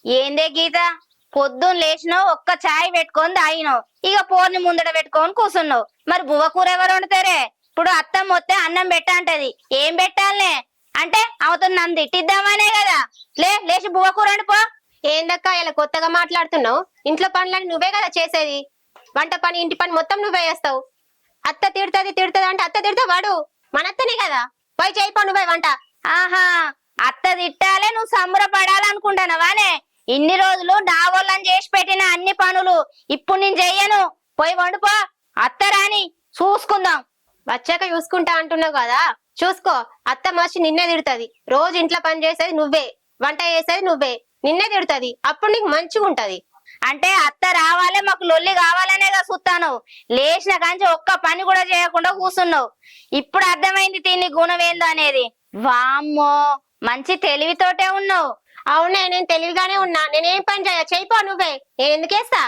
ఏందే గీత, పొద్దున్న లేచినావు, ఒక్క చాయ్ పెట్టుకొని తాగినావు, ఇక పోర్ని ముందట పెట్టుకొని కూర్చున్నావు. మరి బువ్వ కూర ఎవరు వండుతారే? ఇప్పుడు అత్తమ్మ వస్తే అన్నం పెట్టంటది, ఏం పెట్టాలనే అంటే అవతల నన్ను తిట్టిద్దామనే కదా. లేచి బువ్వ కూర వండిపో. ఏందక్క ఇలా కొత్తగా మాట్లాడుతున్నావు? ఇంట్లో పనులని నువ్వే కదా చేసేది. వంట పని ఇంటి పని మొత్తం నువ్వే చేస్తావు. అత్త తిడుతుంది అంటే అత్త తిడతా వాడు మనత్తనే కదా. పోయి చేయిపో నువ్వే వంట. ఆహా, అత్త తిట్టాలే నువ్వు సంబరపడాలనుకుంటానవానే? ఇన్ని రోజులు డాగోళ్ళని చేసి పెట్టిన అన్ని పనులు ఇప్పుడు నేను చెయ్యను, పోయి వండుపో. అత్త రాని చూసుకుందాం. వచ్చాక చూసుకుంటా అంటున్నావు కదా, చూసుకో. అత్త మనిషి నిన్నే తిడుతుంది. రోజు ఇంట్లో పని చేసేది నువ్వే, వంట చేసేది నువ్వే, నిన్నే తిడుతుంది. అప్పుడు నీకు మంచిగా ఉంటది. అంటే అత్త రావాలే, మాకు లొల్లి కావాలనేగా చూస్తాను. లేచిన కాంచి ఒక్క పని కూడా చేయకుండా కూర్చున్నావు. ఇప్పుడు అర్థమైంది తిని గుణం ఏందో అనేది. వామ్మో, మంచి తెలివితోటే ఉన్నావు. అవునే, నేను తెలివిగానే ఉన్నా. నేనేం పని చేయిపో నువ్వే. నేను ఎందుకేస్తా?